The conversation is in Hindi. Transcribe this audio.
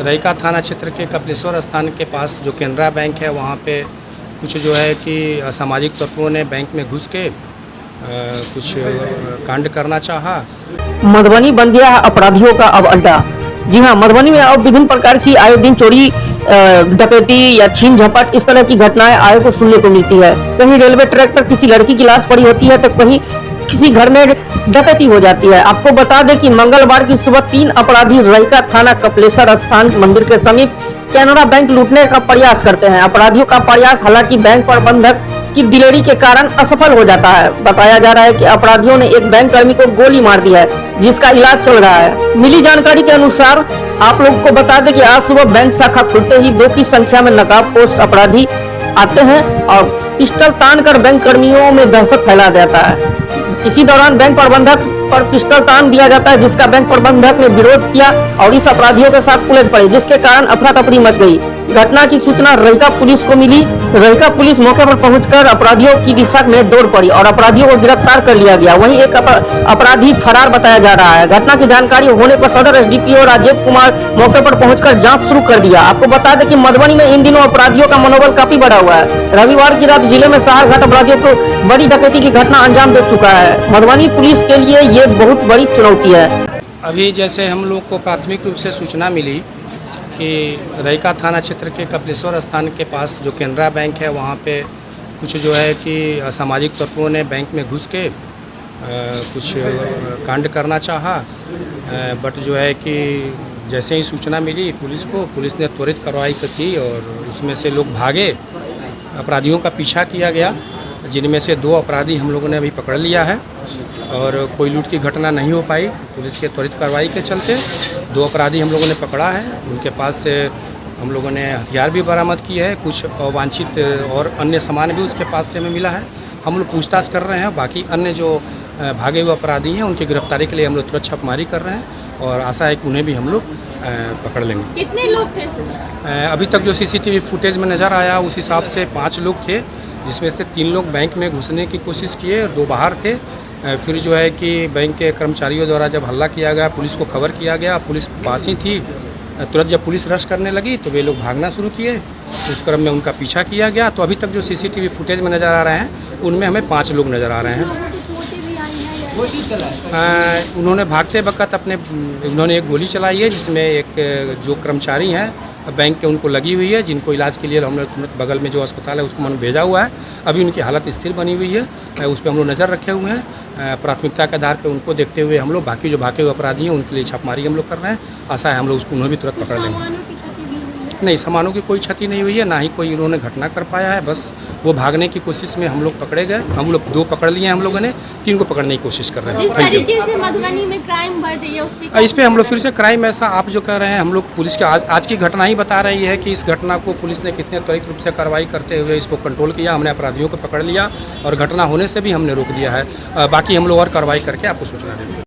रईका थाना क्षेत्र के कपिलेश्वर स्थान के पास जो केनरा बैंक है वहाँ पे कुछ जो है कि असामाजिक तत्वों ने बैंक में घुस के कुछ कांड करना चाहा। मधुबनी बन गया है अपराधियों का अब अड्डा। जी हाँ, मधुबनी में अब विभिन्न प्रकार की आए दिन चोरी, डकैती या छीन झपट इस तरह की घटनाएं आए को सुनने को मिलती है। कहीं रेलवे ट्रैक पर किसी लड़की की लाश पड़ी होती है तो कहीं किसी घर में डकैती हो जाती है। आपको बता दें कि मंगलवार की सुबह 3 अपराधी रईका थाना कपिलेश्वर स्थान मंदिर के समीप केनरा बैंक लूटने का प्रयास करते हैं। अपराधियों का प्रयास हालांकि बैंक प्रबंधक की दिलेरी के कारण असफल हो जाता है। बताया जा रहा है कि अपराधियों ने एक बैंक कर्मी को गोली मार दी है, जिसका इलाज चल रहा है। मिली जानकारी के अनुसार आप लोगों को बता दें कि आज सुबह बैंक शाखा खुलते ही 2 की संख्या में नकाबपोश अपराधी आते हैं और पिस्टल तानकर बैंक कर्मियों में दहशत फैला देता है। इसी दौरान बैंक प्रबंधक पर पिस्टल तान दिया जाता है, जिसका बैंक प्रबंधक ने विरोध किया और इस अपराधियों के साथ उलझ पड़े, जिसके कारण अफरा तफरी मच गई। घटना की सूचना रईका पुलिस को मिली। रईका पुलिस मौके पर पहुंचकर अपराधियों की दिशा में दौड़ पड़ी और अपराधियों को गिरफ्तार कर लिया गया। वहीं एक अपराधी फरार बताया जा रहा है। घटना की जानकारी होने पर सदर एसडीपीओ राजीव कुमार मौके पर पहुंचकर जांच शुरू कर दिया। आपको बता दें कि मधुबनी में इन दिनों अपराधियों का मनोबल काफी बढ़ा हुआ है। रविवार की रात जिले में सहारघाट अपराधियों को बड़ी डकैती की घटना अंजाम दे चुका है। मधुबनी पुलिस के लिए ये बहुत बड़ी चुनौती है। अभी जैसे हम लोग को प्राथमिक रूप से सूचना मिली कि रईका थाना क्षेत्र के कपिलेश्वर स्थान के पास जो केनरा बैंक है वहाँ पे कुछ जो है कि असामाजिक तत्वों ने बैंक में घुस के कुछ कांड करना चाहा। बट जो है कि जैसे ही सूचना मिली पुलिस को, पुलिस ने त्वरित कार्रवाई की और उसमें से लोग भागे। अपराधियों का पीछा किया गया, जिनमें से 2 अपराधी हम लोगों ने अभी पकड़ लिया है और कोई लूट की घटना नहीं हो पाई। पुलिस के त्वरित कार्रवाई के चलते 2 अपराधी हम लोगों ने पकड़ा है। उनके पास से हम लोगों ने हथियार भी बरामद किए हैं, कुछ अवांछित और अन्य सामान भी उसके पास से हमें मिला है। हम लोग पूछताछ कर रहे हैं। बाकी अन्य जो भागे हुए अपराधी हैं उनकी गिरफ्तारी के लिए हम लोग तुरंत छापेमारी कर रहे हैं और आशा है कि उन्हें भी हम लोग पकड़ लेंगे। कितने लोग थे? अभी तक जो सीसीटीवी फुटेज में नज़र आया उस हिसाब से 5 लोग थे, जिसमें से 3 लोग बैंक में घुसने की कोशिश किए और 2 बाहर थे। फिर जो है कि बैंक के कर्मचारियों द्वारा जब हल्ला किया गया, पुलिस को खबर किया गया, पुलिस पास ही थी। तुरंत जब पुलिस रश करने लगी तो वे लोग भागना शुरू किए। उस क्रम में उनका पीछा किया गया। तो अभी तक जो सीसीटीवी फुटेज में नज़र आ रहे हैं उनमें हमें 5 लोग नज़र आ रहे हैं। उन्होंने भागते वक्त उन्होंने एक गोली चलाई है, जिसमें एक जो कर्मचारी हैं बैंक के उनको लगी हुई है, जिनको इलाज के लिए हम लोग तुरंत बगल में जो अस्पताल है उसको मैंने भेजा हुआ है। अभी उनकी हालत स्थिर बनी हुई है, उस पर हम लोग नज़र रखे हुए हैं। प्राथमिकता के आधार पर उनको देखते हुए हम लोग बाकी जो भागे हुए अपराधी हैं उनके लिए छापेमारी हम लोग कर रहे हैं। आशा है हम लोग उन्हें भी तुरंत पकड़ लेंगे। नहीं, सामानों की कोई क्षति नहीं हुई है, ना ही कोई इन्होंने घटना कर पाया है। बस वो भागने की कोशिश में हम लोग पकड़े गए। हम लोग 2 पकड़ लिए हैं, हम लोगों ने 3 को पकड़ने की कोशिश कर रहे हैं। जिस तरीके से मधुबनी में क्राइम बढ़ रही है इस पे हम लोग फिर से क्राइम ऐसा आप जो कह रहे हैं, हम लोग पुलिस के आज की घटना ही बता रही है कि इस घटना को पुलिस ने कितने त्वरित रूप से कार्रवाई करते हुए इसको कंट्रोल किया। हमने अपराधियों को पकड़ लिया और घटना होने से भी हमने रोक दिया है। बाकी हम लोग और कार्रवाई करके आपको सूचना देंगे।